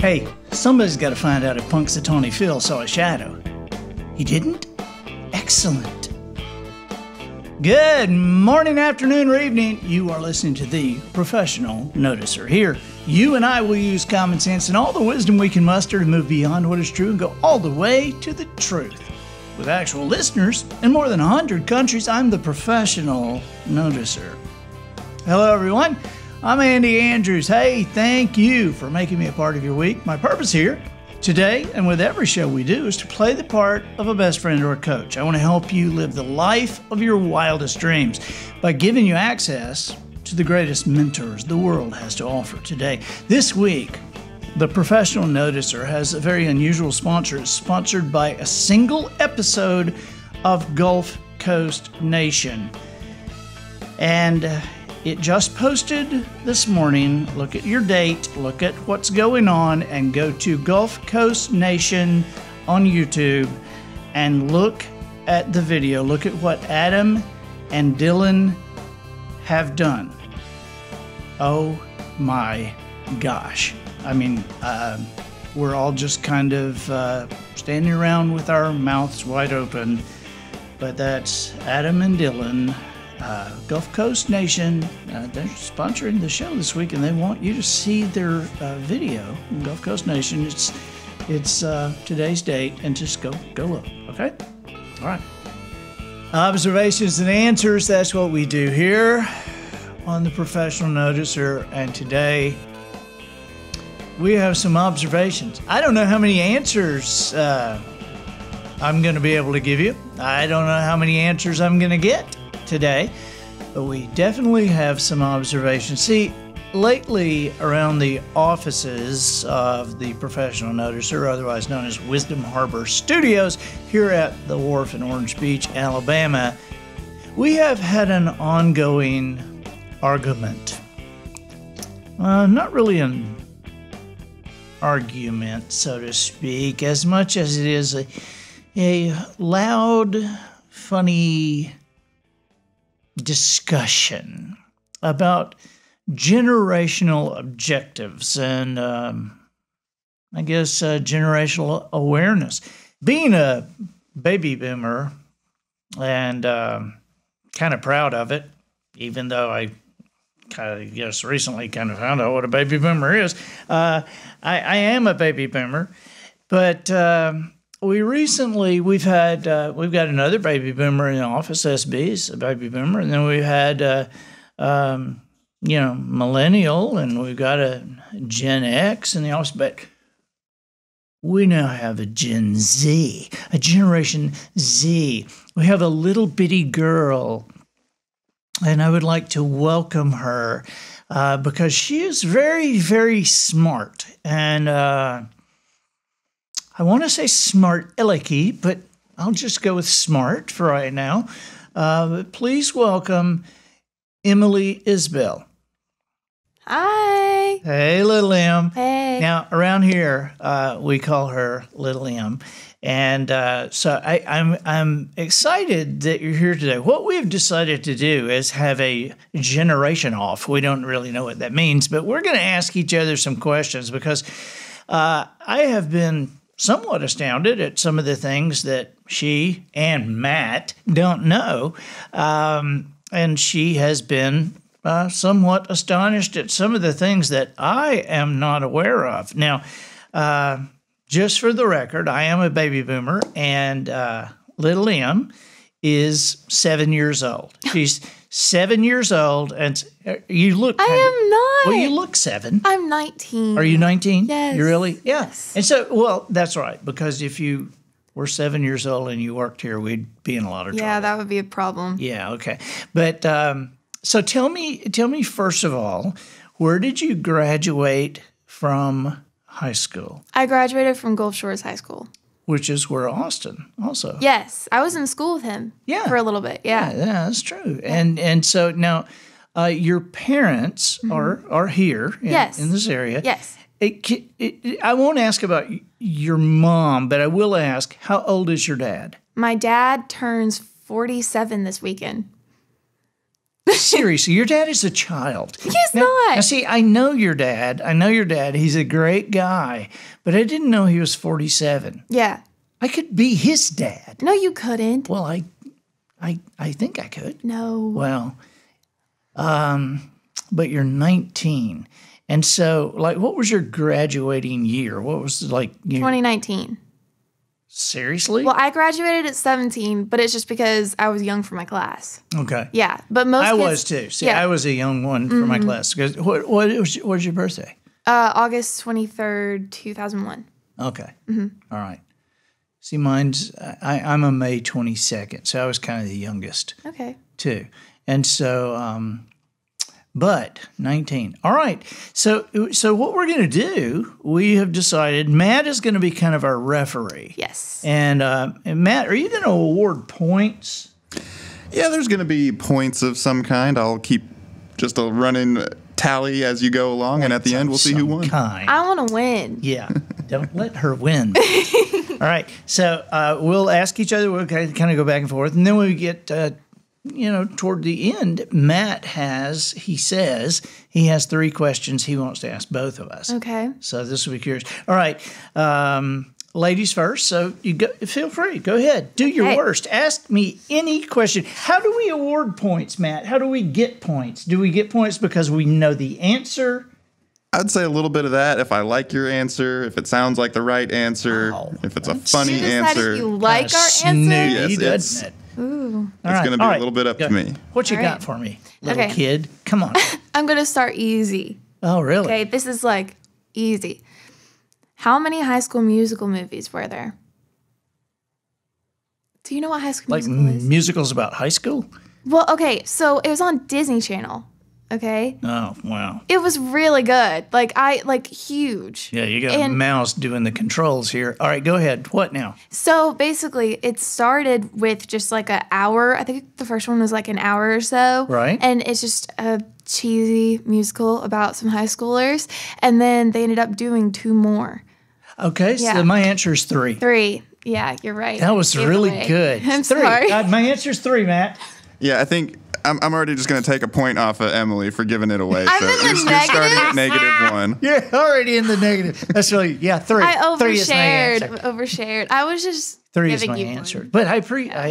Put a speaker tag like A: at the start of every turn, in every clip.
A: Hey, somebody's got to find out if Punxsutawney Phil saw a shadow. He didn't? Excellent. Good morning, afternoon, or evening. You are listening to The Professional Noticer. Here, you and I will use common sense and all the wisdom we can muster to move beyond what is true and go all the way to the truth. With actual listeners in more than 100 countries, I'm The Professional Noticer. Hello, everyone. I'm Andy Andrews. Hey, thank you for making me a part of your week. My purpose here today, and with every show we do, is to play the part of a best friend or a coach. I want to help you live the life of your wildest dreams by giving you access to the greatest mentors the world has to offer today. This week, The Professional Noticer has a very unusual sponsor. It's sponsored by a single episode of Gulf Coast Nation. And it just posted this morning. Look at your date, look at what's going on, and go to Gulf Coast Nation on YouTube and look at the video. Look at what Adam and Dylan have done. Oh my gosh. I mean, we're all just kind of standing around with our mouths wide open, but that's Adam and Dylan. Gulf Coast Nation, they're sponsoring the show this week, and they want you to see their video. Gulf Coast Nation, it's today's date, and just go look, okay? All right. Observations and answers, that's what we do here on The Professional Noticer, and today we have some observations. I don't know how many answers I'm going to be able to give you. I don't know how many answers I'm going to get today, but we definitely have some observations. See, lately around the offices of The Professional Noticer, otherwise known as Wisdom Harbor Studios, here at the Wharf in Orange Beach, Alabama, we have had an ongoing argument. Not really an argument, so to speak, as much as it is a loud, funny discussion about generational objectives and I guess generational awareness. Being a baby boomer and kind of proud of it, even though I recently kind of found out what a baby boomer is. I am a baby boomer, but we've got another baby boomer in the office. SB is a baby boomer, and then we've had millennial, and we've got a Gen X in the office, but we now have a Gen Z, a Generation Z. We have a little bitty girl, and I would like to welcome her because she is very, very smart, and I want to say smart alecky, but I'll just go with smart for right now. But please welcome Emily Isbell.
B: Hi.
A: Hey, little Em.
B: Hey.
A: Now, around here, we call her Little Em. And so I'm excited that you're here today. What we've decided to do is have a generation off. We don't really know what that means, but we're going to ask each other some questions because I have been somewhat astounded at some of the things that she and Matt don't know. And she has been somewhat astonished at some of the things that I am not aware of. Now, just for the record, I am a baby boomer, and little Em is 7 years old. She's 7 years old, and you look...
B: I am not.
A: Well, you look 7.
B: I'm 19.
A: Are you 19?
B: Yes.
A: You really? Yeah.
B: Yes.
A: And so, well, that's right, because if you were 7 years old and you worked here, we'd be in a lot of trouble.
B: Yeah, that would be a problem.
A: Yeah, okay. But so tell me first of all, where did you graduate from high school?
B: I graduated from Gulf Shores High School.
A: Which is where Austin also.
B: Yes, I was in school with him.
A: Yeah.
B: For a little bit. Yeah,
A: that's true. Yeah. And so now, your parents are here in this area.
B: Yes.
A: I won't ask about your mom, but I will ask, how old is your dad?
B: My dad turns 47 this weekend.
A: Seriously, your dad is a child.
B: He's
A: Now,
B: not.
A: see, I know your dad. He's a great guy, but I didn't know he was 47.
B: Yeah.
A: I could be his dad.
B: No, you couldn't.
A: Well, I think I could.
B: No.
A: Well, but you're 19. And so, like, what was your graduating year? What was, like...
B: 2019.
A: Seriously?
B: Well, I graduated at 17, but it's just because I was young for my class.
A: Okay.
B: Yeah, but most
A: I
B: kids,
A: was, too. See,
B: yeah.
A: I was a young one for my class. Because what was your birthday?
B: August 23rd, 2001.
A: Okay. All right. See, I'm a May 22nd, so I was kind of the youngest,
B: Okay.
A: too. And so, but 19. All right. So what we're going to do, we have decided Matt is going to be kind of our referee.
B: Yes.
A: And Matt, are you going to award points?
C: Yeah, there's going to be points of some kind. I'll keep just a running tally as you go along, and at the end, we'll see who
A: Some
C: won.
A: kind.
B: I want to win.
A: Yeah. Don't let her win. All right. So we'll ask each other. We'll kind of go back and forth. And then when we get, toward the end, Matt says he has 3 questions he wants to ask both of us.
B: Okay.
A: So this will be curious. All right. Ladies first. So feel free. Go ahead. Do your
B: Okay.
A: worst. Ask me any question. How do we award points, Matt? How do we get points? Do we get points because we know the answer?
C: I'd say a little bit of that if I like your answer, if it sounds like the right answer,
A: Wow.
C: if it's a funny
B: You decide
C: answer.
B: if you like our
A: Snooty,
B: answer.
C: Yes,
A: doesn't it?
B: Ooh.
C: It's going to be
A: all
C: a
A: right.
C: little bit up
A: Go.
C: to me.
A: What you
B: All
A: got
B: right.
A: for me, little
B: Okay.
A: kid? Come on.
B: I'm going to start easy.
A: Oh, really?
B: Okay, this is like easy. How many High School Musical movies were there? Do you know what High School
A: Like
B: Musical is?
A: musicals about high school?
B: Well, okay, so it was on Disney Channel. Okay,
A: Oh, wow.
B: it was really good. Like huge.
A: Yeah, you got a
B: And-
A: mouse doing the controls here. All right, go ahead. What now?
B: So basically, it started with just like an hour. I think the first one was like an hour or so.
A: Right.
B: And it's just a cheesy musical about some high schoolers. And then they ended up doing 2 more.
A: Okay,
B: Yeah.
A: so my answer is 3.
B: 3. Yeah, you're right.
A: That was
B: Gave
A: really
B: away.
A: good.
B: I'm
A: 3.
B: sorry.
A: My answer is 3, Matt.
C: Yeah, I think I'm already just going to take a point off of Emily for giving it away.
B: I'm
C: so
B: in the
C: you're starting at
B: negatives.
C: -1.
A: You're already in the negative. That's really, 3.
B: I
A: 3 is my
B: overshared.
A: answer.
B: Overshared. I was just
A: 3 is
B: giving
A: my
B: you
A: answer.
B: one.
A: But I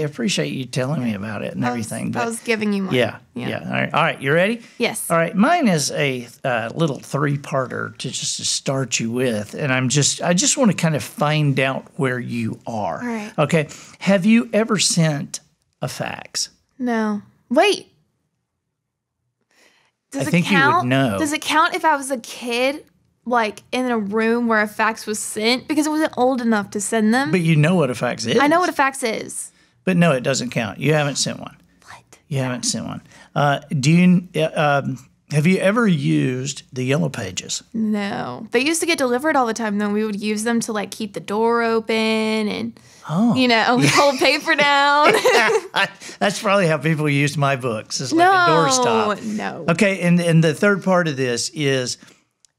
A: appreciate you telling me about it and everything.
B: I
A: But
B: was giving you one.
A: yeah. All right, you ready?
B: Yes.
A: All right, mine is a little 3-parter to start you with, and I just want to kind of find out where you are.
B: All right.
A: Okay. Have you ever sent a fax?
B: No. Wait. Does
A: I
B: it
A: think you would
B: count?
A: know.
B: Does it count if I was a kid, like in a room where a fax was sent? Because I wasn't old enough to send them.
A: But you know what a fax is.
B: I know what a fax is.
A: But no, it doesn't count. You haven't sent one.
B: What?
A: You haven't sent one. Have you ever used the Yellow Pages?
B: No. They used to get delivered all the time, though. We would use them to like keep the door open and, hold paper down.
A: That's probably how people used my books. It's like a doorstop.
B: No.
A: Okay, and the third part of this is,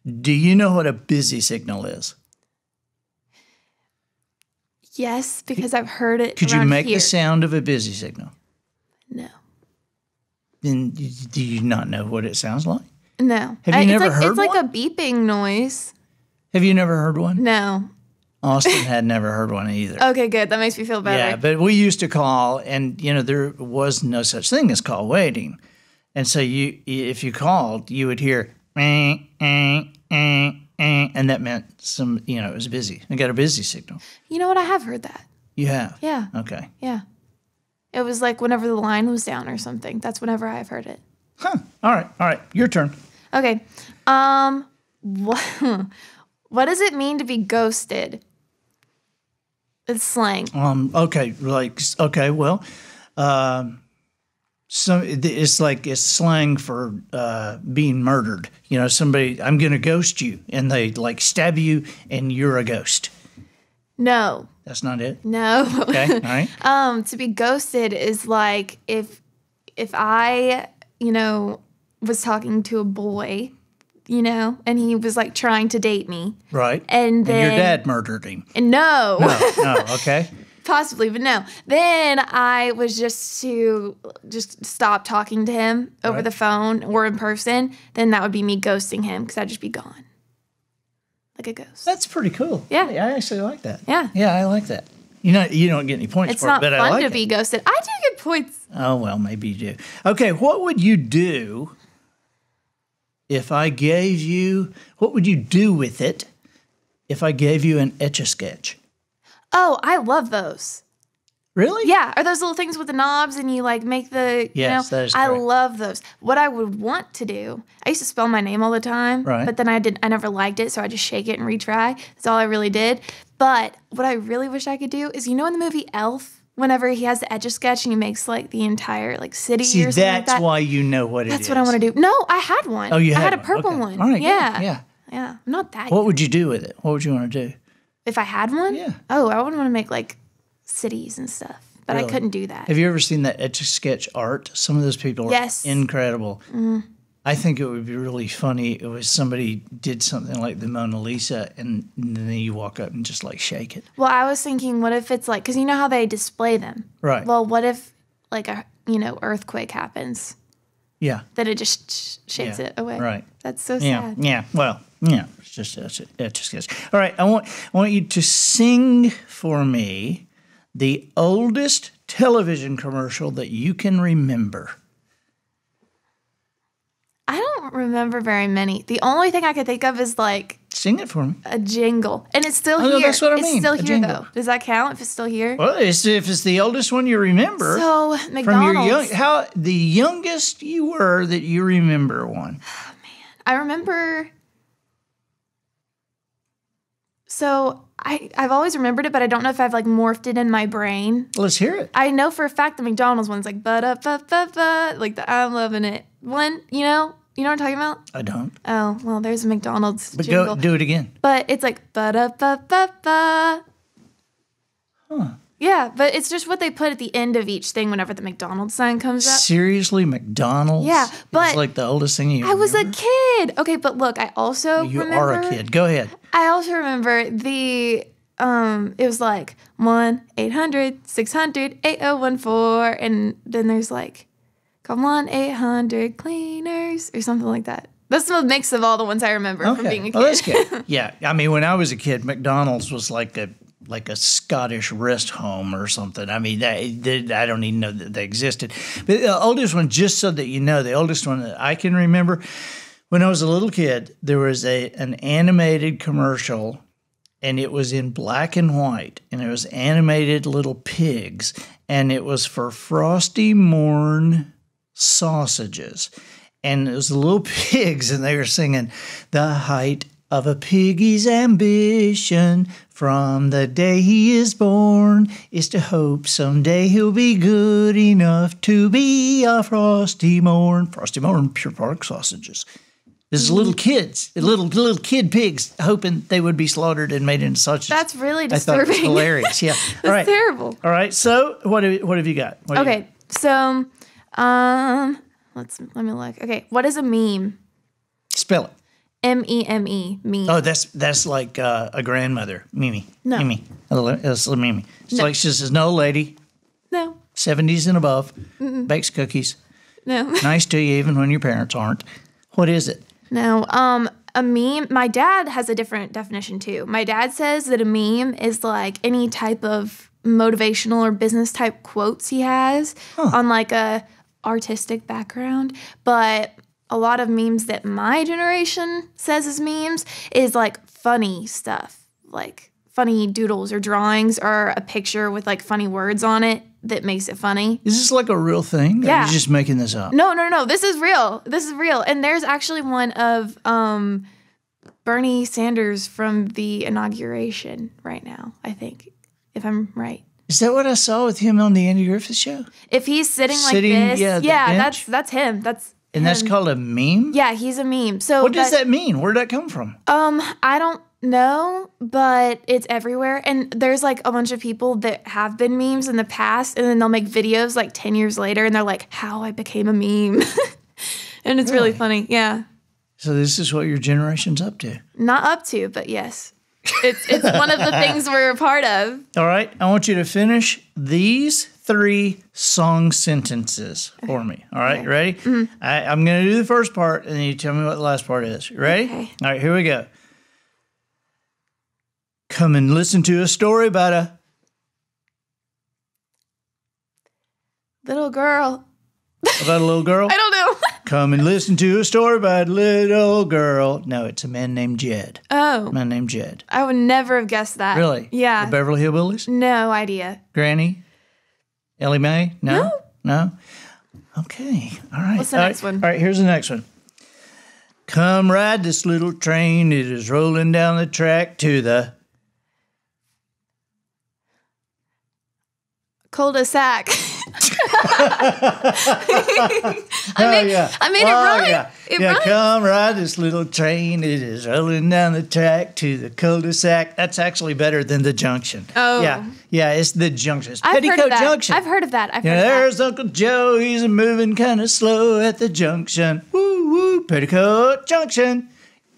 A: do you know what a busy signal is?
B: Yes, because I've heard it.
A: Could you
B: around
A: make
B: here.
A: the sound of a busy signal?
B: No.
A: Then do you not know what it sounds like?
B: No.
A: Have you never heard
B: It's like
A: one?
B: a beeping noise.
A: Have you never heard one?
B: No.
A: Austin had never heard one either.
B: Okay, good. That makes me feel better.
A: Yeah, but we used to call, and there was no such thing as call waiting, and so if you called, you would hear and that meant it was busy. I got a busy signal.
B: You know what? I have heard that.
A: You have?
B: Yeah.
A: Okay.
B: Yeah. It was like whenever the line was down or something. That's whenever I've heard it.
A: Huh. All right. Your turn.
B: Okay. What does it mean to be ghosted? It's slang.
A: Okay. Well, it's slang for being murdered. Somebody, I'm going to ghost you, and they like stab you, and you're a ghost.
B: No.
A: That's not it.
B: No.
A: Okay. All right.
B: To be ghosted is like if I, was talking to a boy, and he was like trying to date me.
A: Right.
B: And then
A: your dad murdered him.
B: And no.
A: No. Okay.
B: Possibly, but no. Then I was just to stop talking to him over the phone or in person. Then that would be me ghosting him because I'd just be gone. Like a ghost.
A: That's pretty cool.
B: Yeah.
A: I actually like that.
B: Yeah.
A: Yeah, I like that. You know, you don't get any points
B: It's
A: for
B: not
A: it, but I
B: fun
A: like
B: to
A: it.
B: be ghosted. I do get points.
A: Oh, well, maybe you do. Okay, what would you do if I gave you, what would you do with it if I gave you an Etch-A-Sketch?
B: Oh, I love those.
A: Really?
B: Yeah, are those little things with the knobs and you like make the,
A: Yes, that is
B: I
A: correct.
B: love those. What I would want to do, I used to spell my name all the time,
A: Right.
B: but then I never liked it, so I just shake it and retry. That's all I really did. But what I really wish I could do is, in the movie Elf, whenever he has the Etch-A-Sketch and he makes like the entire like city
A: See,
B: or something like
A: that's
B: that.
A: why you know what it is.
B: That's what I want to do. No, I had one.
A: Oh, you
B: I
A: had
B: a
A: one.
B: purple
A: Okay.
B: one.
A: All right, good.
B: Yeah.
A: Yeah.
B: I'm not that
A: What would you do with it? What would you want to do?
B: If I had one?
A: Yeah.
B: Oh, I would want to make like cities and stuff. But
A: Really?
B: I couldn't do that.
A: Have you ever seen that Etch-A-Sketch art? Some of those people are
B: Yes.
A: incredible. I think it would be really funny if somebody did something like the Mona Lisa and then you walk up and just like shake it.
B: Well, I was thinking, what if it's like, because you know how they display them?
A: Right.
B: Well, what if like a, earthquake happens?
A: Yeah.
B: That it just shakes
A: Yeah.
B: it away.
A: Right.
B: That's so
A: Yeah.
B: sad.
A: Yeah. Well, yeah. It's just Etch-A-Sketch. All right. I want you to sing for me the oldest television commercial that you can remember.
B: I don't remember very many. The only thing I could think of is like
A: Sing it for me.
B: a jingle. And it's still
A: Oh, no,
B: here.
A: that's what I
B: It's
A: mean,
B: still
A: a
B: here,
A: jingle.
B: though. Does that count if it's still here?
A: Well, if it's the oldest one you remember.
B: So,
A: from
B: McDonald's.
A: how the youngest you were that you remember one.
B: I remember. So I've always remembered it, but I don't know if I've like morphed it in my brain.
A: Let's hear it.
B: I know for a fact the McDonald's one's like ba-da-ba-ba-ba, like the I'm loving it one. You know what I'm talking about?
A: I don't.
B: Oh well, there's a McDonald's
A: But
B: jingle,
A: go do it again.
B: but it's like ba-da-ba-ba-ba.
A: Huh.
B: Yeah, but it's just what they put at the end of each thing whenever the McDonald's sign comes up.
A: Seriously, McDonald's?
B: Yeah, but
A: it's like the oldest thing you
B: I was a
A: remember?
B: kid. Okay, but look, I also
A: You
B: remember.
A: are a kid. Go ahead.
B: I also remember the it was like 1-800-600-8014, and then there's like call 1-800-cleaners or something like that. That's the mix of all the ones I remember from being a kid.
A: Well, that's good. Yeah, I mean, when I was a kid, McDonald's was like a Scottish rest home or something. I mean, I don't even know that they existed. But the oldest one, just so that you know, the oldest one that I can remember, when I was a little kid, there was an animated commercial, and it was in black and white, and it was animated little pigs, and it was for Frosty Morn sausages. And it was the little pigs, and they were singing, "The height of a piggy's ambition from the day he is born is to hope someday he'll be good enough to be a Frosty Morn." Frosty Morn pure pork sausages. There's little kids, little kid pigs, hoping they would be slaughtered and made into sausages.
B: That's really
A: I thought it was
B: disturbing.
A: hilarious. Yeah. All right.
B: Terrible.
A: All right. So what have you got? What have you
B: Okay, so let me look. Okay, what is a meme?
A: Spell it.
B: M-E-M-E, meme.
A: Oh, that's like a grandmother, Mimi.
B: No.
A: Mimi. That's Mimi. It's
B: No.
A: like she's an old lady,
B: No,
A: 70s and above, bakes cookies,
B: no,
A: nice to you even when your parents aren't. What is it?
B: no. A meme, my dad has a different definition too. My dad says that a meme is like any type of motivational or business type quotes he has on like a artistic background. But a lot of memes that my generation says is memes is like funny stuff, like funny doodles or drawings or a picture with like funny words on it that makes it funny.
A: Is this like a real thing? Or are
B: Yeah.
A: you just making this up?
B: No. This is real. This is real. And there's actually one of Bernie Sanders from the inauguration right now, I think, if I'm right.
A: Is that what I saw with him on the Andy Griffith Show?
B: If he's sitting like
A: Sitting,
B: this,
A: yeah, the
B: yeah,
A: bench?
B: that's him. That's
A: And that's
B: him.
A: called a meme?
B: Yeah, he's a meme. So
A: What does that mean? Where'd that come from?
B: I don't know, but it's everywhere. And there's like a bunch of people that have been memes in the past, and then they'll make videos like 10 years later, and they're like, how I became a meme. And it's really funny. Yeah.
A: So this is what your generation's up to.
B: Not up to, but yes. It's one of the things we're a part of.
A: All right. I want you to finish these 3 song sentences for me. All right.
B: Okay.
A: Ready? Mm-hmm. I'm going to do the first part, and then you tell me what the last part is. You ready?
B: Okay.
A: All right. Here we go. Come and listen to a story about a
B: Little girl.
A: About a little girl?
B: I don't know.
A: Come and listen to a story about a little girl. No, it's a man named Jed.
B: Oh.
A: A man named Jed.
B: I would never have guessed that.
A: Really?
B: Yeah.
A: The Beverly Hillbillies?
B: No idea.
A: Granny? Ellie Mae? No? No? Okay. All right.
B: What's the next one?
A: All right, here's the next one. Come ride this little train. It is rolling down the track to the
B: cul-de-sac. I made it rhyme.
A: Yeah.
B: It rhymes.
A: Come ride this little train. It is rolling down the track to the cul-de-sac. That's actually better than the junction.
B: Oh.
A: Yeah, it's the junction. It's
B: I've heard
A: Petticoat
B: of that.
A: Junction.
B: I've heard of that. I've heard of that.
A: There's Uncle Joe. He's moving kind of slow at the junction. Woo, woo, Petticoat Junction.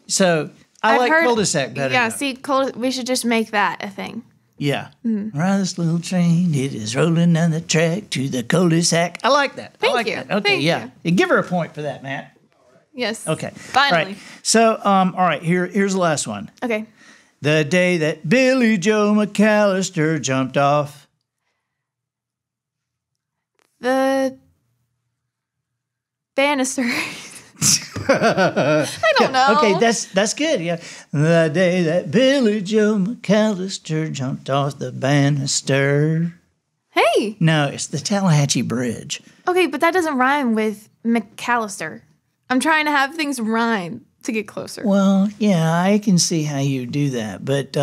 A: So I like cul-de-sac better.
B: Yeah,
A: though.
B: see, we should just make that a thing.
A: Yeah. Ride this little train. It is rolling down the track to the cul-de-sac. I like that.
B: Thank
A: I like
B: you.
A: that. Okay,
B: Thank
A: yeah.
B: you.
A: Give her a point for that, Matt.
B: Yes.
A: Okay.
B: Finally.
A: All right. So, all right, here's the last one.
B: Okay.
A: The day that Billy Joe McAllister jumped off.
B: The banister. I don't know.
A: Okay, that's good. Yeah. The day that Billy Joe McAllister jumped off the banister.
B: Hey.
A: No, it's the Tallahatchie Bridge.
B: Okay, but that doesn't rhyme with McAllister. I'm trying to have things rhyme to get closer.
A: Well, yeah, I can see how you do that, but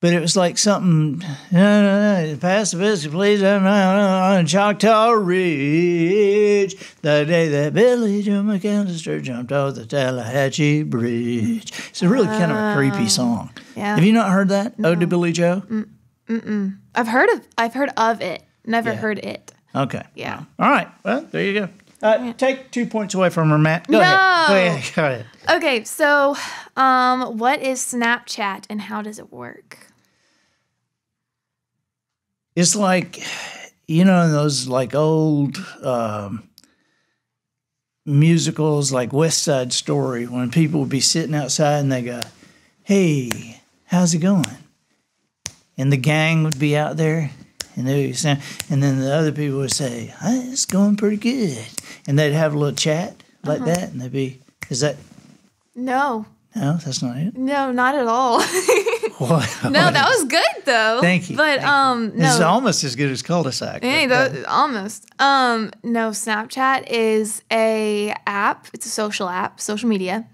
A: it was like something. Pass the biscuit, please. On Choctaw Ridge, the day that Billy Joe McAllister jumped off the Tallahatchie Bridge. It's a really kind of a creepy song.
B: Yeah.
A: Have you not heard that? Ode to Billy Joe.
B: I've heard of it. Never heard it.
A: Okay.
B: Yeah.
A: All right. Well, there you go. Take 2 points away from her, Matt. Go ahead. Go ahead.
B: Okay, so what is Snapchat and how does it work?
A: It's like, those like old musicals like West Side Story, when people would be sitting outside and they go, "Hey, how's it going?" And the gang would be out there, and they would say, and then the other people would say, "It's going pretty good," and they'd have a little chat like that, and they'd be, "Is that?"
B: No,
A: that's not it.
B: no, not at all.
A: What?
B: No, that was good though.
A: Thank you.
B: But
A: no,
B: no,
A: it's almost as good as cul-de-sac.
B: hey, almost. No, Snapchat is a app. It's a social app, social media.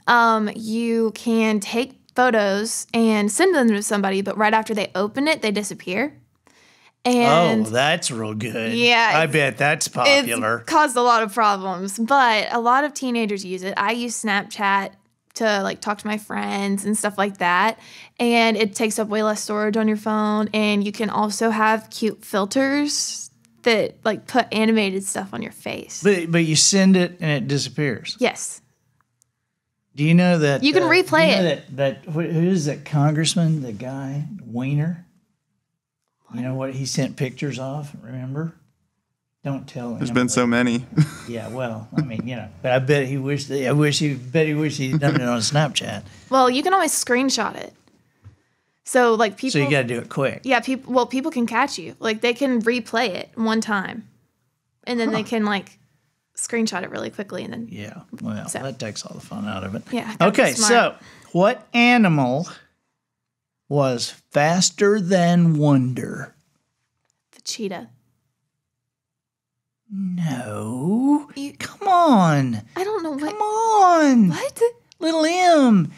B: You can take photos and send them to somebody, but right after they open it, they disappear. And
A: that's real good.
B: Yeah,
A: I bet that's popular.
B: It's caused a lot of problems, but a lot of teenagers use it. I use Snapchat to like talk to my friends and stuff like that, and it takes up way less storage on your phone, and you can also have cute filters that like put animated stuff on your face.
A: But you send it and it disappears.
B: Yes.
A: Do you know that
B: you can replay it?
A: That who is that congressman? The guy Weiner. You know what he sent pictures of? Remember? Don't tell him.
C: There's been so many.
A: Yeah, well, I mean, but I bet he wished he'd done it on Snapchat.
B: Well, you can always screenshot it. So like people.
A: So you got to do it quick.
B: Yeah, people can catch you. Like they can replay it one time, and then they can like screenshot it really quickly, and then.
A: Yeah, well, that takes all the fun out of it.
B: Yeah.
A: Okay, so what animal was faster than wonder?
B: The cheetah.
A: No. Come on.
B: I don't know what.
A: Come on.
B: What?
A: Little M.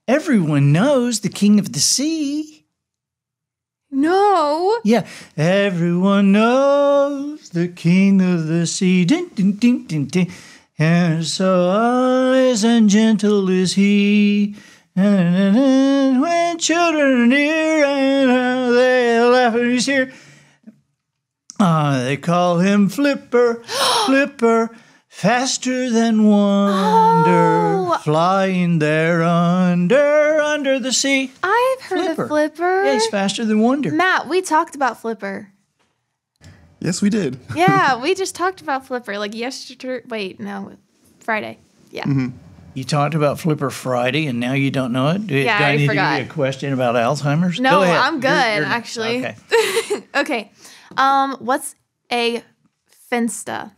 A: Everyone knows the king of the sea.
B: No.
A: Yeah. Everyone knows the king of the sea. Ding, ding, ding, ding, ding. And so wise and gentle is he. And when children are near and they laugh when he's here. They call him Flipper, Flipper, Faster than wonder, flying there under the sea.
B: I've heard of Flipper.
A: Yeah, he's faster than wonder.
B: Matt, we talked about Flipper.
C: Yes, we did.
B: Yeah, we just talked about Flipper like yesterday. Wait, no, Friday. Yeah.
C: Mm-hmm.
A: You talked about Flipper Friday, and now you don't know it? Do
B: Yeah,
A: I need
B: forgot.
A: to give you a question about Alzheimer's?
B: No,
A: Go ahead.
B: I'm good, actually.
A: Okay.
B: Okay. What's a finsta?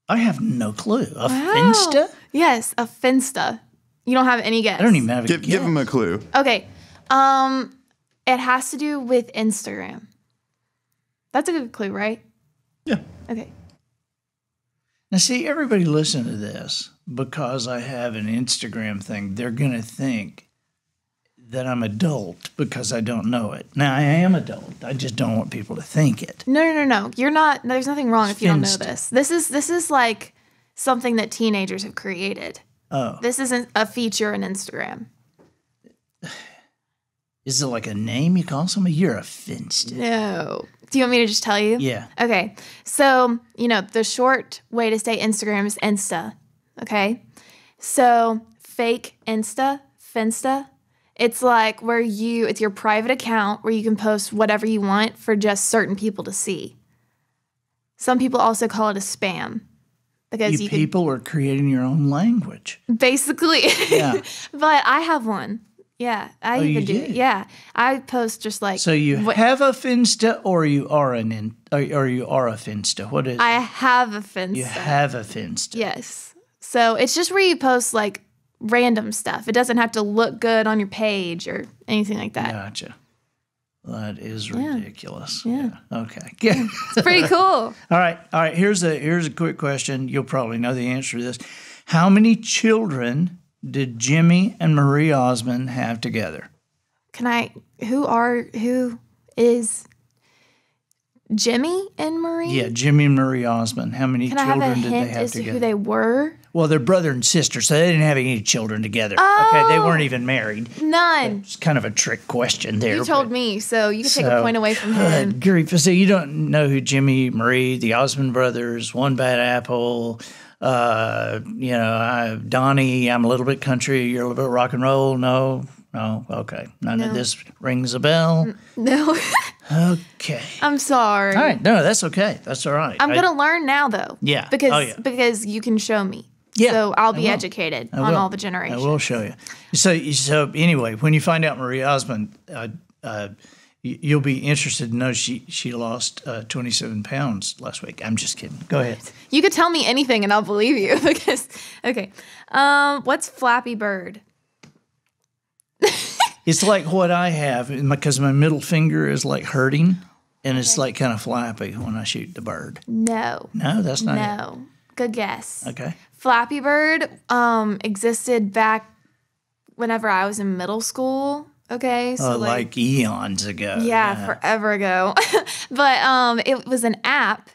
A: I have no clue. A finsta?
B: Yes, a finsta. You don't have any guess.
A: I don't even have a
C: Give
A: guess.
C: him a clue.
B: Okay. It has to do with Instagram. That's a good clue, right?
C: Yeah.
B: Okay.
A: Now, see, everybody listen to this. Because I have an Instagram thing, they're going to think that I'm adult because I don't know it. Now, I am adult. I just don't want people to think it.
B: No. You're not. There's nothing wrong if you don't know
A: Finsta.
B: this. This is like something that teenagers have created.
A: Oh.
B: This isn't a feature in Instagram.
A: Is it like a name you call somebody? You're a finsta.
B: No. Do you want me to just tell you?
A: Yeah.
B: Okay. So, the short way to say Instagram is Insta. Okay. So, fake Insta, Finsta, it's like it's your private account where you can post whatever you want for just certain people to see. Some people also call it a spam. Because
A: You people are creating your own language.
B: basically.
A: Yeah.
B: But I have one. Yeah, I
A: you
B: even do.
A: did?
B: Yeah, I post just like.
A: So you have a finsta, or you are a finsta. What is?
B: I have a Finsta.
A: You have a finsta.
B: Yes. So it's just where you post like random stuff. It doesn't have to look good on your page or anything like that.
A: Gotcha. That is ridiculous.
B: Yeah.
A: Okay.
B: It's pretty cool.
A: All right. Here's a quick question. You'll probably know the answer to this. How many children did Jimmy and Marie Osmond have together?
B: Who is Jimmy and Marie?
A: Yeah, Jimmy and Marie Osmond. How many
B: Can I have a
A: children did they
B: hint
A: have
B: as to
A: together?
B: who they were?
A: Well, they're brother and sister, so they didn't have any children together. Okay, they weren't even married.
B: None.
A: It's kind of a trick question there.
B: You told me, so you can take a point away from him.
A: Grief. So you don't know who Jimmy, Marie, the Osmond brothers, One Bad Apple, Donnie, I'm a little bit country, you're a little bit rock and roll. No, okay. None of this rings a bell.
B: No.
A: Okay.
B: I'm sorry.
A: All right. No, that's okay. That's all right.
B: I'm gonna learn now, though.
A: Yeah.
B: Because you can show me.
A: Yeah,
B: So I'll be
A: I will.
B: educated
A: I
B: on
A: will.
B: all the generations.
A: I will show you. So anyway, when you find out Marie Osmond, you'll be interested to know she lost 27 pounds last week. I'm just kidding. Go ahead.
B: You could tell me anything and I'll believe you. Okay. What's Flappy Bird?
A: It's like what I have because my middle finger is like hurting, and it's like kind of flappy when I shoot the bird.
B: No.
A: No, that's not
B: No. Good guess.
A: it. Okay.
B: Flappy Bird existed back whenever I was in middle school. Okay. So
A: like eons ago.
B: Yeah, forever ago. But it was an app,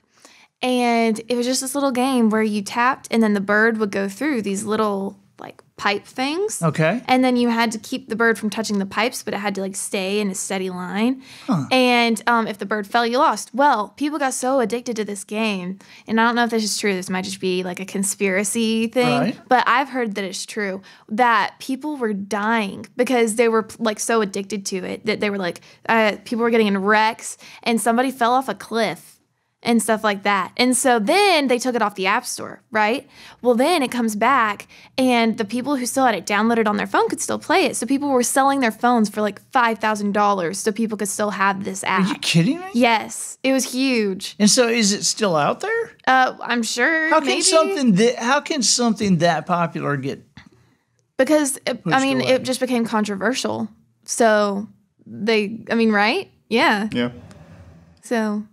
B: and it was just this little game where you tapped, and then the bird would go through these little like pipe things.
A: Okay.
B: And then you had to keep the bird from touching the pipes, but it had to like stay in a steady line. And if the bird fell, you lost. Well, people got so addicted to this game, and I don't know if this is true. This might just be like a conspiracy thing,
A: Right.
B: but I've heard that it's true that people were dying because they were like so addicted to it that they were like people were getting in wrecks, and somebody fell off a cliff and stuff like that. And so then they took it off the App Store, right? Well, then it comes back, and the people who still had it downloaded on their phone could still play it. So people were selling their phones for like $5,000 so people could still have this app.
A: Are you kidding me?
B: Yes, it was huge.
A: And so is it still out there?
B: I'm sure.
A: How can
B: maybe.
A: something that popular get?
B: Because,
A: away?
B: it just became controversial. So right? Yeah.
C: Yeah.
B: So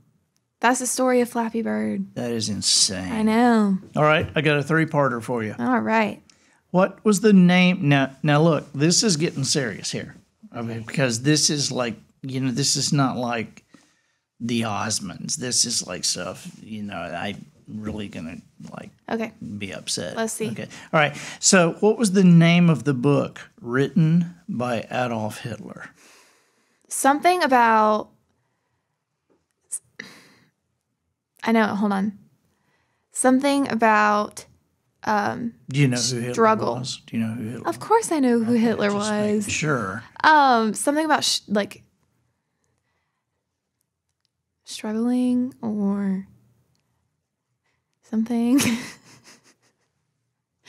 B: that's the story of Flappy Bird.
A: That is insane.
B: I know.
A: All right, I got a 3-parter for you.
B: All right.
A: What was the name? Now look, this is getting serious here. Because this is like, this is not like the Osmonds. This is like stuff, I'm really going to be upset.
B: Let's see.
A: Okay. All right. So what was the name of the book written by Adolf Hitler?
B: Something about... I know. Hold on. Something about
A: Do you know who Hitler
B: struggle.
A: was? Do you know who Hitler was?
B: Of course I know who Hitler
A: Just making
B: was.
A: sure.
B: Something about struggling or something.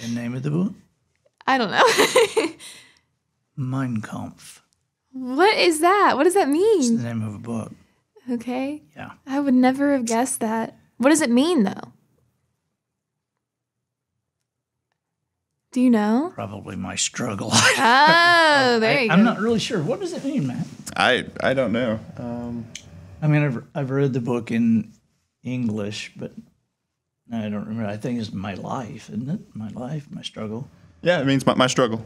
A: The name of the book?
B: I don't know.
A: Mein Kampf.
B: What is that? What does that
A: It's
B: mean?
A: the name of a book.
B: Okay.
A: Yeah.
B: I would never have guessed that. What does it mean, though? Do you know?
A: Probably my struggle.
B: Oh, there you go.
A: I'm not really sure. What does it mean, Matt?
C: I don't know.
A: I mean, I've read the book in English, but I don't remember. I think it's my life, isn't it? My life, my struggle.
C: Yeah, it means my struggle.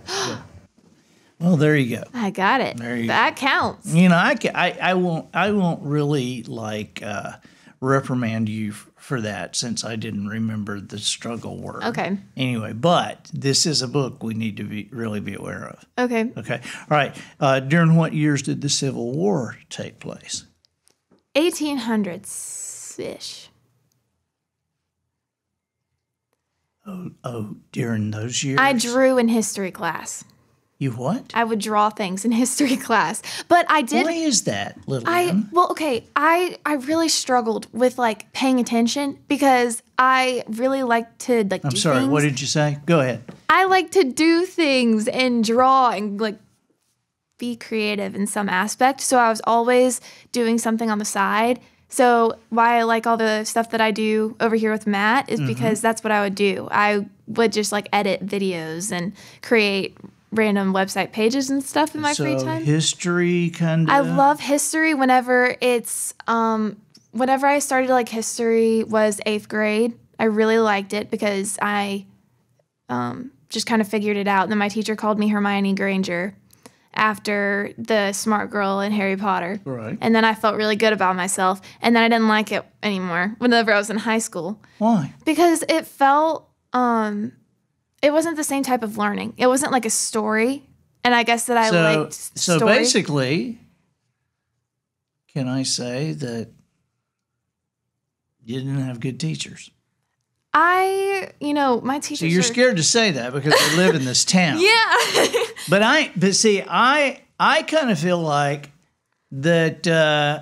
A: Well, there you go.
B: I got it.
A: There you
B: That counts.
A: You know, I won't really reprimand you for that since I didn't remember the struggle word.
B: Okay.
A: Anyway, but this is a book we need to really be aware of.
B: Okay.
A: Okay. All right. During what years did the Civil War take place?
B: 1800s-ish.
A: Oh, during those years?
B: I drew in history class.
A: You what?
B: I would draw things in history class. But I did.
A: Why is that, Lillian?
B: I really struggled with paying attention because I really like to do
A: I'm sorry,
B: things.
A: what did you say? Go ahead.
B: I like to do things and draw and be creative in some aspect. So I was always doing something on the side. So why I like all the stuff that I do over here with Matt is because that's what I would do. I would just edit videos and create random website pages and stuff in my free time.
A: History kind of.
B: I love history whenever it's whenever I started history was 8th grade. I really liked it because I just kind of figured it out. And then my teacher called me Hermione Granger after the smart girl in Harry Potter.
A: Right.
B: And then I felt really good about myself. And then I didn't like it anymore whenever I was in high school.
A: Why?
B: Because it felt it wasn't the same type of learning. It wasn't like a story. And I guess that I liked story.
A: So basically, can I say that you didn't have good teachers?
B: my teachers
A: So you're scared to say that because I live in this town.
B: Yeah.
A: But see, I kind of feel like that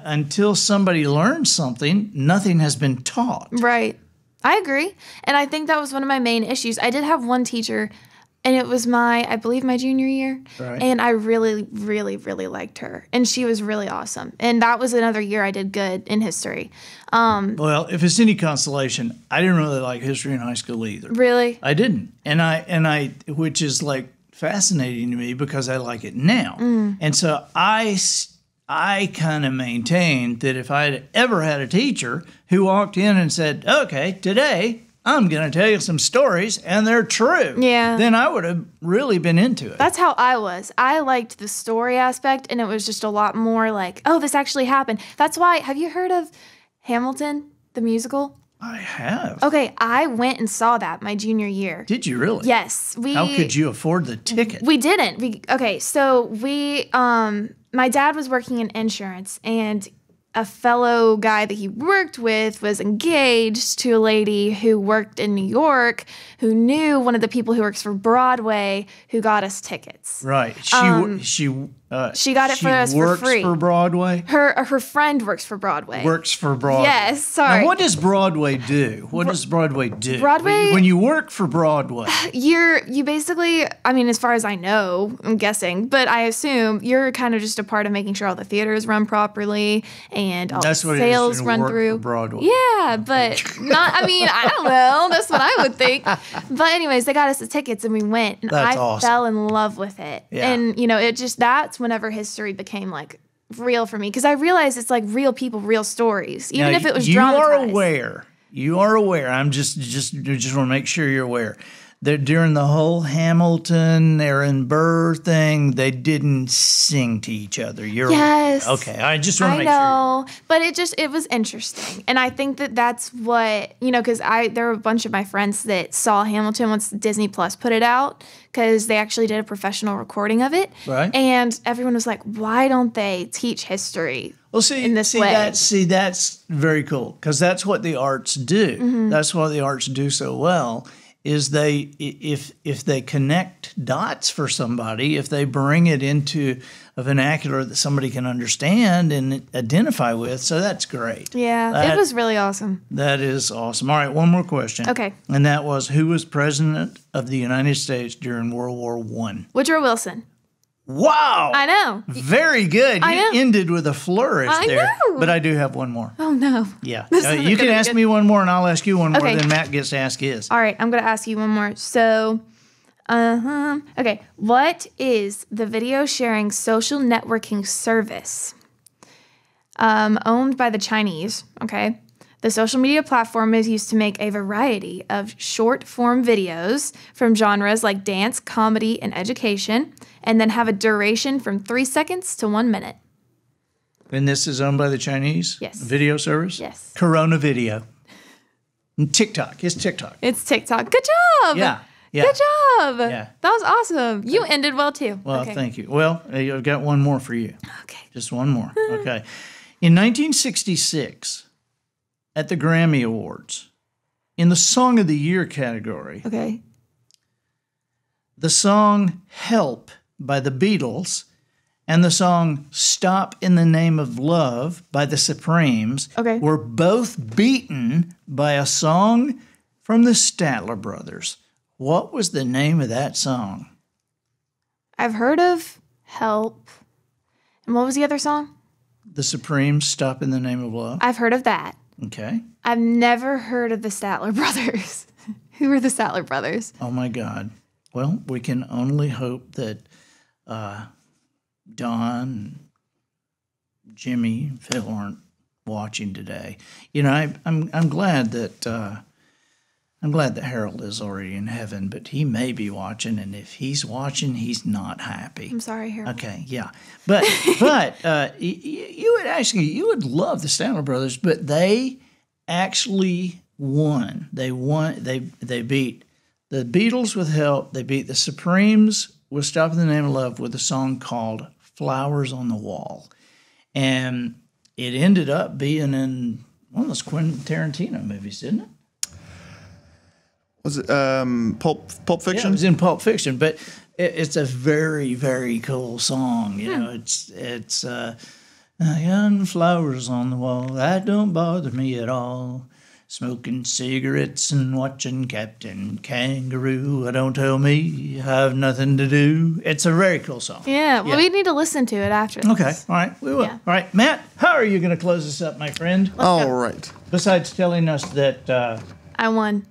A: until somebody learns something, nothing has been taught.
B: Right. I agree. And I think that was one of my main issues. I did have one teacher, and it was I believe my junior year.
A: Right.
B: And I really, really, really liked her. And she was really awesome. And that was another year I did good in history.
A: Well, if it's any consolation, I didn't really like history in high school either.
B: Really?
A: I didn't. And I which is fascinating to me because I like it now. And so I kind of maintained that if I had ever had a teacher who walked in and said, okay, today I'm going to tell you some stories and they're true,
B: Yeah.
A: then I would have really been into it.
B: That's how I was. I liked the story aspect, and it was just a lot more oh, this actually happened. That's why, have you heard of Hamilton, the musical?
A: I have.
B: Okay, I went and saw that my junior year.
A: Did you really?
B: Yes.
A: How could you afford the ticket?
B: We didn't. My dad was working in insurance, and a fellow guy that he worked with was engaged to a lady who worked in New York, who knew one of the people who works for Broadway, who got us tickets.
A: Right. She
B: got it for us for free.
A: Works for Broadway?
B: Her friend works for Broadway.
A: Works for Broadway.
B: Yes, sorry.
A: Now, what does Broadway do? What does Broadway do?
B: Broadway-
A: When you work for Broadway.
B: You basically, I mean, as far as I know, I'm guessing, but I assume you're kind of just a part of making sure all the theaters run properly and all
A: That's
B: the
A: what it is
B: sales
A: to
B: run
A: work
B: through.
A: for Broadway.
B: Yeah, but I don't know. That's what I would think. But anyways, they got us the tickets and we went, and
A: That's
B: I
A: awesome.
B: fell in love with it.
A: Yeah.
B: And that's whenever history became real for me, because I realized it's real people, real stories, even
A: Now,
B: if it was
A: you
B: dramatized.
A: are aware. You are aware. I'm just want to make sure you're aware during the whole Hamilton, Aaron Burr thing, they didn't sing to each other.
B: Yes.
A: Okay, I just want to make
B: know, but it was interesting. And I think that's what, because there were a bunch of my friends that saw Hamilton once Disney Plus put it out, because they actually did a professional recording of it.
A: Right.
B: And everyone was like, why don't they teach history in this way?
A: That's very cool, because that's what the arts do.
B: Mm-hmm.
A: That's what the arts do so well. Is if they connect dots for somebody, if they bring it into a vernacular that somebody can understand and identify with, so that's great.
B: Yeah, it was really awesome.
A: That is awesome. All right, one more question.
B: Okay.
A: And that was, who was president of the United States during World War I?
B: Woodrow Wilson.
A: Wow.
B: I know.
A: Very good.
B: I know.
A: You ended with a flourish there.
B: know.
A: But I do have one more.
B: Oh, no.
A: Yeah.
B: This isn't
A: You can
B: gonna be
A: ask
B: good.
A: me one more, and I'll ask you one more.
B: Okay.
A: Then Matt gets to ask his.
B: All right, I'm going to ask you one more. So, okay. What is the video sharing social networking service owned by the Chinese? Okay. The social media platform is used to make a variety of short-form videos from genres like dance, comedy, and education, and then have a duration from 3 seconds to 1 minute.
A: And this is owned by the Chinese?
B: Yes.
A: Video service?
B: Yes.
A: Corona Video. And TikTok. It's TikTok.
B: It's TikTok. Good job.
A: Yeah.
B: Good job.
A: Yeah.
B: That was awesome. You ended well, too.
A: Well,
B: Okay.
A: thank you. Well, I've got one more for you.
B: Okay.
A: Just one more. Okay. In 1966, at the Grammy Awards, in the Song of the Year category,
B: Okay.
A: the song Help by the Beatles and the song Stop in the Name of Love by the Supremes
B: Okay.
A: were both beaten by a song from the Statler Brothers. What was the name of that song?
B: I've heard of Help. And what was the other song?
A: The Supremes, Stop in the Name of Love.
B: I've heard of that.
A: Okay.
B: I've never heard of the Statler Brothers. Who are the Statler Brothers?
A: Oh, my God. Well, we can only hope that Don, Jimmy, Phil aren't watching today. I'm glad that Harold is already in heaven, but he may be watching, and if he's watching, he's not happy.
B: I'm sorry, Harold.
A: Okay, yeah, but you would love the Statler Brothers, but they actually won. They won. They beat the Beatles with Help. They beat the Supremes with Stop in the Name of Love with a song called Flowers on the Wall. And it ended up being in one of those Quentin Tarantino movies, didn't it?
C: Was it Pulp Fiction?
A: Yeah, it was in Pulp Fiction, but it's a very, very cool song. It's young flowers on the wall, that don't bother me at all. Smoking cigarettes and watching Captain Kangaroo. Don't tell me I have nothing to do. It's a very cool song.
B: Yeah, well, we need to listen to it after this.
A: Okay, all right, we will.
B: Yeah.
A: All right, Matt, how are you going to close this up, my friend?
C: All right.
A: Besides telling us that
B: I won.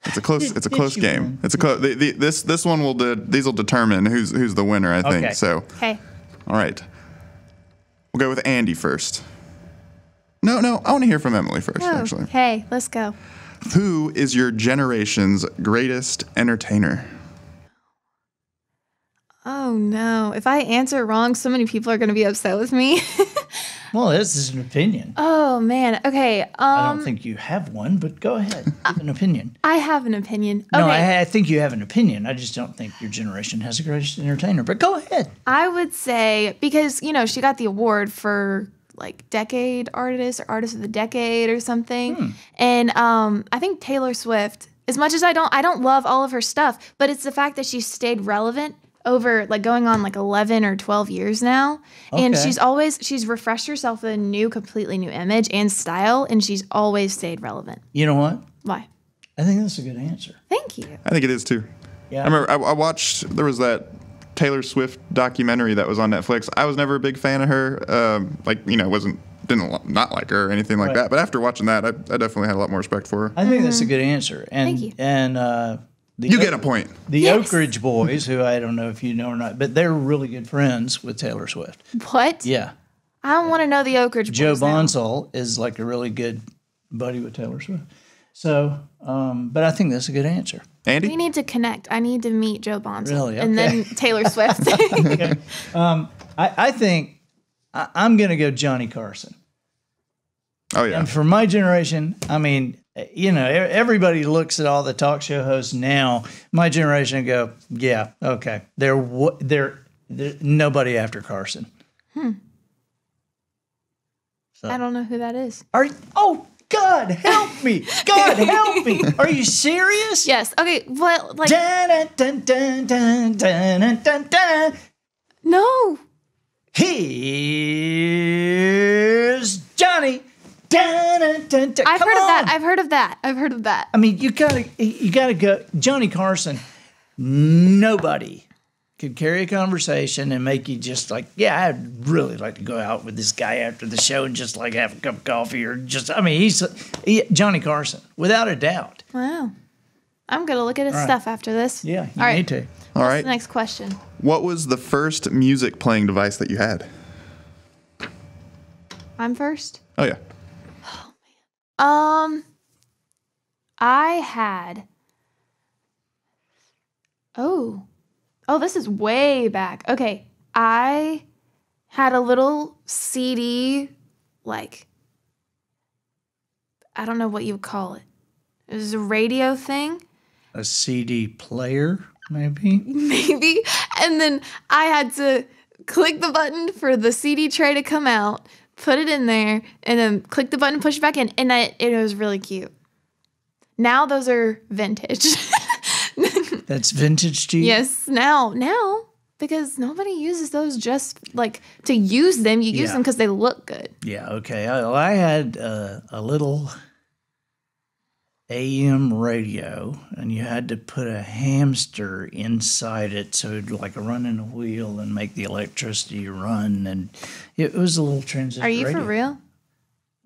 C: It's a close. It's a close
A: you
C: game.
A: win?
C: It's a close. This one will. These will determine who's the winner. I think
A: Okay.
C: so.
B: Okay.
C: All right. We'll go with Andy first. No. I want to hear from Emily first. Actually,
B: Okay, let's go.
C: who is your generation's greatest entertainer?
B: Oh, no. If I answer wrong, so many people are going to be upset with me.
A: well, this is an opinion.
B: Oh, man. Okay.
A: I don't think you have one, but go ahead. Give an opinion.
B: I have an opinion. Okay.
A: No, I think you have an opinion. I just don't think your generation has the greatest entertainer. But go ahead.
B: I would say, because, she got the award for like decade artist or artist of the decade or something. And I think Taylor Swift, as much as I don't love all of her stuff, but it's the fact that she stayed relevant over like going on like 11 or 12 years now. And
A: Okay.
B: she's refreshed herself with a completely new image and style, and she's always stayed relevant.
A: You know what?
B: Why?
A: I think that's a good answer.
B: Thank you.
C: I think it is too.
A: Yeah.
C: I remember I watched. There was that Taylor Swift documentary that was on Netflix. I was never a big fan of her. Didn't not like her or anything like
A: Right.
C: that. But after watching that, I definitely had a lot more respect for her.
A: I think that's a good answer. And,
B: Thank you.
A: And
C: You get a point.
A: the
B: Yes.
A: Oak Ridge Boys, who I don't know if you know or not, but they're really good friends with Taylor Swift.
B: What?
A: Yeah.
B: I don't want to know the Oak Ridge
A: Joe
B: Boys now.
A: Bonsall is like a really good buddy with Taylor Swift. So, but I think that's a good answer.
C: Andy?
B: We need to connect. I need to meet Joe Bonzo.
A: Really?
B: And
A: Okay.
B: then Taylor Swift.
A: Okay. I think I'm going to go Johnny Carson.
C: Oh, yeah.
A: And for my generation, I mean, everybody looks at all the talk show hosts now. My generation and go, yeah, okay, they're nobody after Carson. So,
B: I don't know who that is.
A: oh, God help me! God help me! Are you serious?
B: Yes. Okay. Well, like
A: Dun, dun, dun, dun, dun, dun, dun, dun.
B: no.
A: Here's Johnny. Dun, dun, dun, dun.
B: I've
A: Come
B: heard of that.
A: on.
B: I've heard of that.
A: I mean, you gotta go. Johnny Carson. Nobody could carry a conversation and make you just like, yeah, I'd really like to go out with this guy after the show and just like have a cup of coffee or just. I mean, he's Johnny Carson without a doubt.
B: Wow. I'm gonna look at his
A: right.
B: stuff after this.
A: Yeah, you
B: All right.
A: need to.
C: All
B: What's
C: right.
B: the next question?
C: What was the first music playing device that you had?
B: I'm first.
C: Oh, yeah.
B: I had. Oh, this is way back. Okay, I had a little CD, like, I don't know what you would call it. It was a radio thing,
A: A CD player, maybe.
B: maybe. And then I had to click the button for the CD tray to come out, put it in there, and then click the button, push it back in, and it was really cute. Now those are vintage.
A: That's vintage to you?
B: Yes, now, because nobody uses those just like to use them. You use
A: Yeah.
B: them because they look good.
A: Yeah, okay. I had a little AM radio, and you had to put a hamster inside it so it'd like run in a wheel and make the electricity run. And it was a little transistor
B: Are you
A: radio.
B: for real?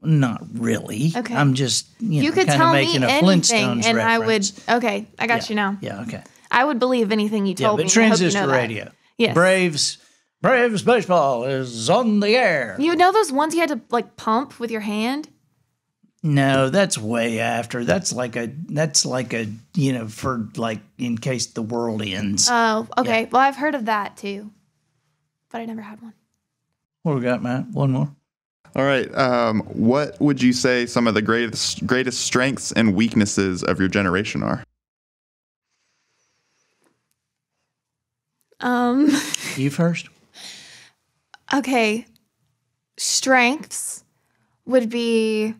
A: Not really.
B: Okay.
A: I'm just,
B: You could
A: kind of
B: tell me
A: making a
B: anything,
A: Flintstones
B: and
A: reference.
B: I would. Okay, I got you now.
A: Yeah, okay.
B: I would believe anything you
A: Yeah,
B: told
A: but
B: me. I hope you
A: transistor
B: know that.
A: radio.
B: Yes.
A: Braves baseball is on the air.
B: You know those ones you had to like pump with your hand?
A: No, that's way after. That's like a for like in case the world ends.
B: Oh, okay.
A: Yeah.
B: Well, I've heard of that too, but I never had one.
A: What we got, Matt? One more.
C: All right. What would you say some of the greatest strengths and weaknesses of your generation are?
A: You first.
B: Okay. Strengths would be,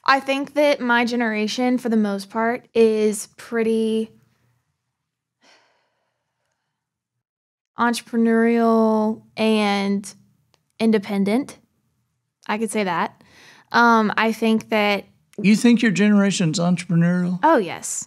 B: I think that my generation, for the most part, is pretty entrepreneurial and independent. I could say that. I think that,
A: You think your generation's entrepreneurial?
B: oh, yes.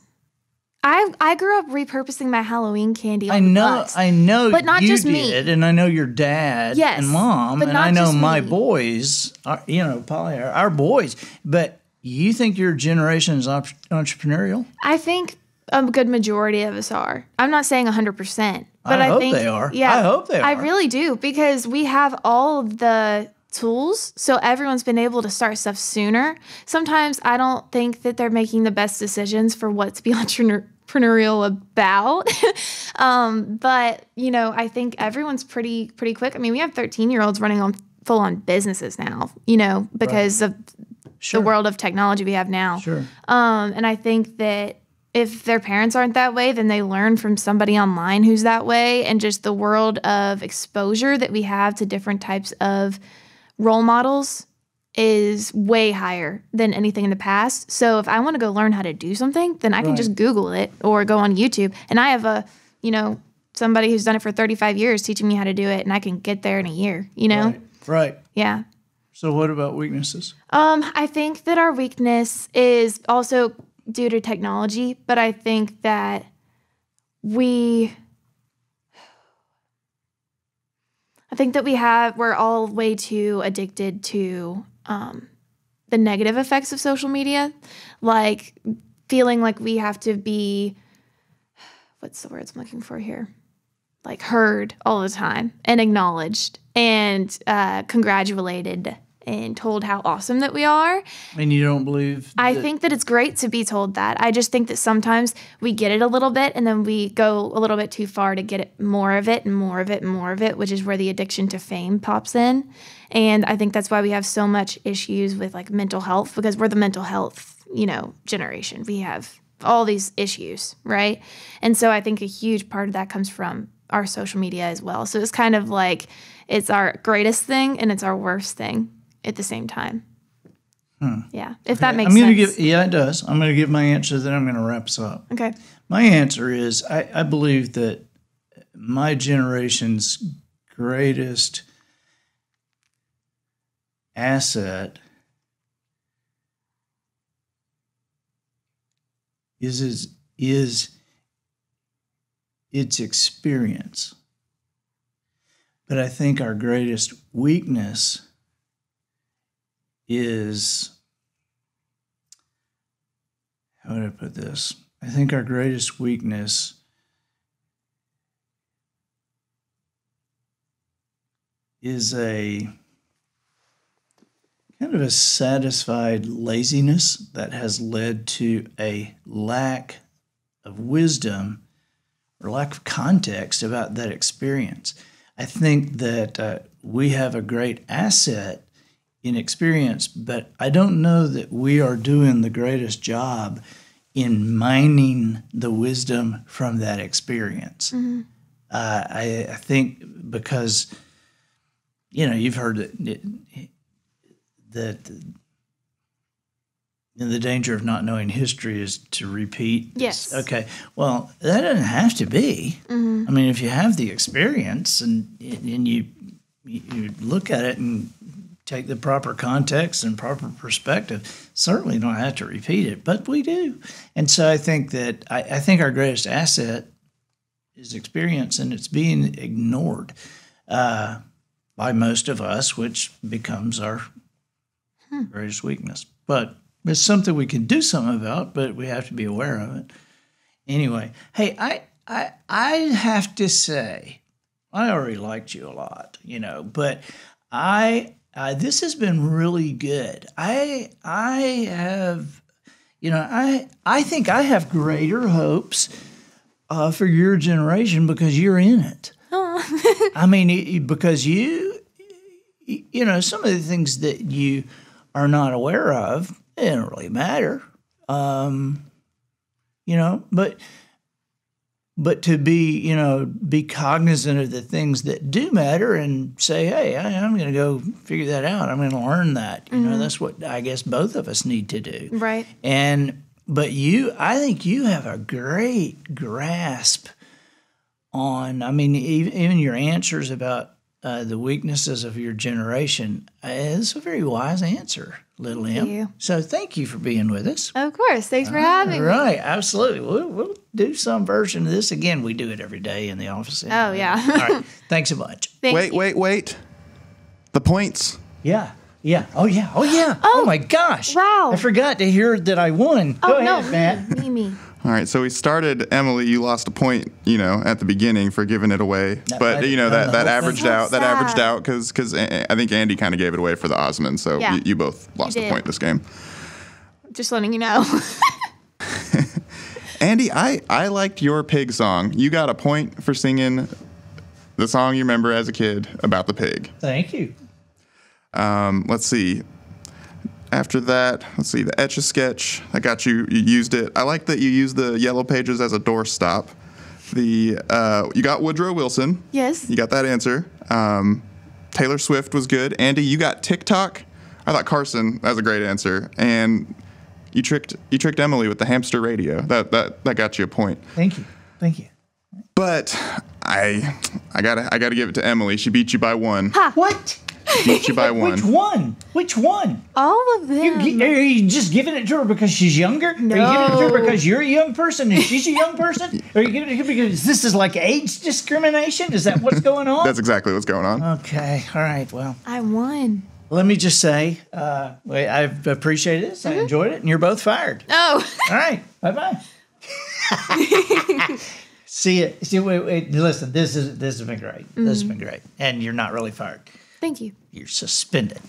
B: I grew up repurposing my Halloween candy on
A: I
B: the
A: know,
B: bus.
A: but
B: not
A: you
B: just me.
A: did, and I know your dad
B: Yes,
A: and mom,
B: but
A: and
B: not
A: I know
B: just
A: my
B: me.
A: boys. Polly, our boys. But you think your generation is entrepreneurial?
B: I think a good majority of us are. I'm not saying 100%, but
A: I hope
B: think
A: they are.
B: Yeah,
A: I hope they
B: I
A: are.
B: really do, because we have all of the tools, so everyone's been able to start stuff sooner. Sometimes I don't think that they're making the best decisions for what to be entrepreneurial about. But I think everyone's pretty quick. I mean, we have 13-year-olds running on full-on businesses now, because of
A: Sure.
B: the world of technology we have now.
A: Sure.
B: And I think that if their parents aren't that way, then they learn from somebody online who's that way, and just the world of exposure that we have to different types of role models is way higher than anything in the past. So if I want to go learn how to do something, then I can
A: Right.
B: just Google it or go on YouTube. And I have somebody who's done it for 35 years teaching me how to do it, and I can get there in a year,
A: Right.
B: Yeah.
A: So what about weaknesses?
B: I think that our weakness is also due to technology, but I think that we're all way too addicted to the negative effects of social media, like feeling like we have to be, what's the words I'm looking for here? Like heard all the time and acknowledged and congratulated and told how awesome that we are.
A: And you don't believe
B: I think that it's great to be told that. I just think that sometimes we get it a little bit and then we go a little bit too far to get it, more of it and more of it and more of it, which is where the addiction to fame pops in. And I think that's why we have so much issues with like mental health, because we're the mental health, generation. We have all these issues, right? And so I think a huge part of that comes from our social media as well. So it's kind of like it's our greatest thing and it's our worst thing at the same time. Yeah, if that makes sense.
A: It does. I'm going to give my answer, then I'm going to wrap us up.
B: Okay.
A: My answer is I believe that my generation's greatest asset is its experience. But I think our greatest weakness is, how would I put this? I think our greatest weakness is a kind of a satisfied laziness that has led to a lack of wisdom or lack of context about that experience. I think that we have a great asset in experience, but I don't know that we are doing the greatest job in mining the wisdom from that experience. I think because, you've heard that the danger of not knowing history is to repeat.
B: Yes.
A: Okay. Well, that doesn't have to be. I mean, if you have the experience and you look at it and take the proper context and proper perspective, certainly don't have to repeat it, but we do. And so I think that I think our greatest asset is experience, and it's being ignored by most of us, which becomes our greatest weakness. But it's something we can do something about, but we have to be aware of it. Anyway, hey, I have to say, I already liked you a lot, but this has been really good. I have, I think I have greater hopes for your generation because you're in it.
B: Oh.
A: I mean, because some of the things that you are not aware of, it don't really matter. But to be cognizant of the things that do matter and say, hey, I'm going to go figure that out. I'm going to learn that. That's what I guess both of us need to do.
B: Right.
A: But I think you have a great grasp on, even your answers about the weaknesses of your generation. It's a very wise answer, little Em.
B: Thank you.
A: So thank you for being with us.
B: Of course. Thanks for having me.
A: Right, absolutely. We'll do some version of this again. We do it every day in the office.
B: Oh, yeah.
A: All right. Thanks a bunch.
C: Wait. The points.
A: Yeah. Oh, yeah. Oh, my gosh.
B: Wow.
A: I forgot to hear that I won. Go ahead, Matt.
B: Me.
C: All right, so we started, Emily, you lost a point, at the beginning for giving it away. But, that averaged out. That averaged out because I think Andy kind of gave it away for the Osmond. So
B: Yeah.
C: you both lost a point this game.
B: Just letting you know.
C: Andy, I liked your pig song. You got a point for singing the song you remember as a kid about the pig.
A: Thank you.
C: Let's see. After that, the Etch-A-Sketch. I got you used it. I like that you used the yellow pages as a doorstop. You got Woodrow Wilson.
B: Yes.
C: You got that answer. Taylor Swift was good. Andy, you got TikTok. I thought Carson, that was a great answer. And you tricked Emily with the hamster radio. That got you a point.
A: Thank you.
C: But I gotta give it to Emily. She beat you by one.
B: Ha.
A: What?
C: Beat you by one.
A: Which one?
B: All of them.
A: Are you just giving it to her because she's younger?
B: No.
A: Are you giving it to her because you're a young person and she's a young person? Are you giving it to her because this is like age discrimination? Is that what's going on?
C: That's exactly what's going on.
A: Okay. All right. Well,
B: I won.
A: let me just say, I've appreciated this. I enjoyed it, and you're both fired.
B: Oh.
A: All right. Bye-bye. See you. Listen, this has been great. This has been great. And you're not really fired.
B: Thank you.
A: You're suspended.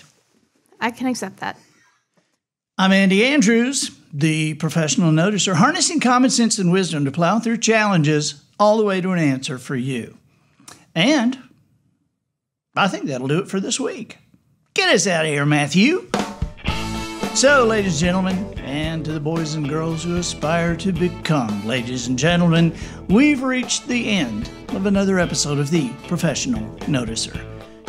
B: I can accept that.
A: I'm Andy Andrews, the professional noticer, harnessing common sense and wisdom to plow through challenges all the way to an answer for you. And I think that'll do it for this week. Get us out of here, Matthew. So, ladies and gentlemen, and to the boys and girls who aspire to become ladies and gentlemen, we've reached the end of another episode of The Professional Noticer.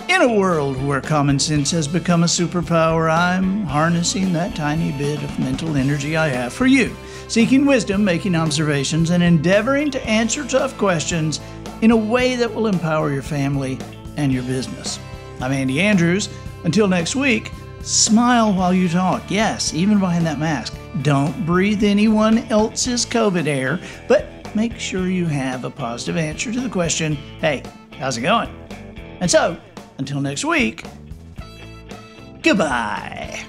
A: In a world where common sense has become a superpower, I'm harnessing that tiny bit of mental energy I have for you, seeking wisdom, making observations, and endeavoring to answer tough questions in a way that will empower your family and your business. I'm Andy Andrews. Until next week, smile while you talk. Yes, even behind that mask. Don't breathe anyone else's COVID air, but make sure you have a positive answer to the question, hey, how's it going? And so, until next week, goodbye.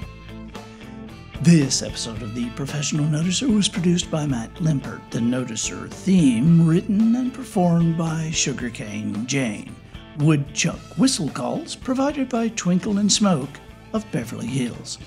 A: This episode of The Professional Noticer was produced by Matt Limpert. The Noticer theme written and performed by Sugarcane Jane. Woodchuck whistle calls provided by Twinkle and Smoke of Beverly Hills.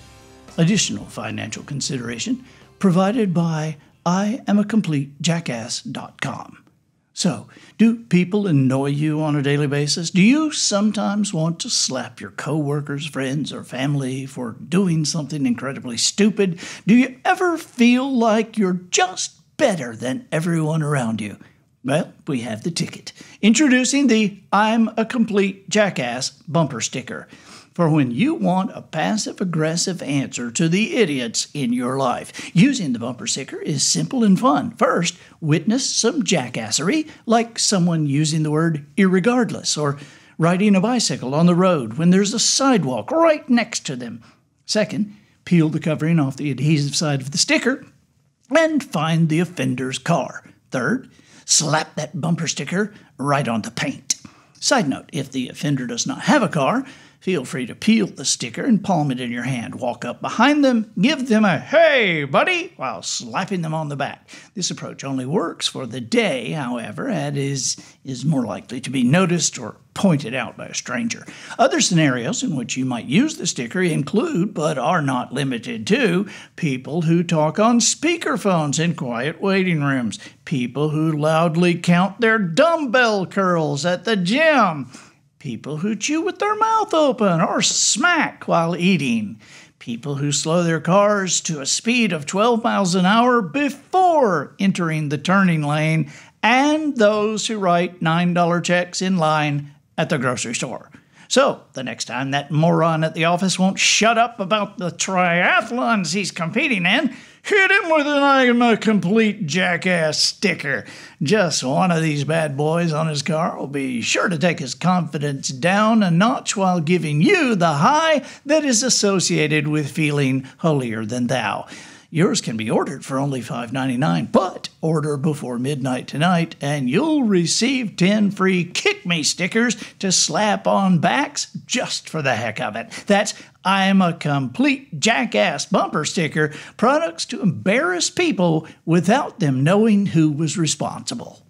A: Additional financial consideration provided by IamAcompleteJackass.com. So, do people annoy you on a daily basis? Do you sometimes want to slap your coworkers, friends, or family for doing something incredibly stupid? Do you ever feel like you're just better than everyone around you? Well, we have the ticket. Introducing the I'm a Complete Jackass bumper sticker. For when you want a passive-aggressive answer to the idiots in your life. Using the bumper sticker is simple and fun. First, witness some jackassery, like someone using the word irregardless or riding a bicycle on the road when there's a sidewalk right next to them. Second, peel the covering off the adhesive side of the sticker and find the offender's car. Third, slap that bumper sticker right on the paint. Side note, if the offender does not have a car, feel free to peel the sticker and palm it in your hand. Walk up behind them, give them a "Hey, buddy," while slapping them on the back. This approach only works for the day, however, and is more likely to be noticed or pointed out by a stranger. Other scenarios in which you might use the sticker include, but are not limited to, people who talk on speakerphones in quiet waiting rooms, people who loudly count their dumbbell curls at the gym, people who chew with their mouth open or smack while eating. People who slow their cars to a speed of 12 miles an hour before entering the turning lane. And those who write $9 checks in line at the grocery store. So, the next time that moron at the office won't shut up about the triathlons he's competing in, hit him with an I'm a Complete Jackass sticker. Just one of these bad boys on his car will be sure to take his confidence down a notch while giving you the high that is associated with feeling holier than thou. Yours can be ordered for only $5.99, but order before midnight tonight and you'll receive 10 free Kick Me stickers to slap on backs just for the heck of it. That's I'm a Complete Jackass bumper sticker, products to embarrass people without them knowing who was responsible.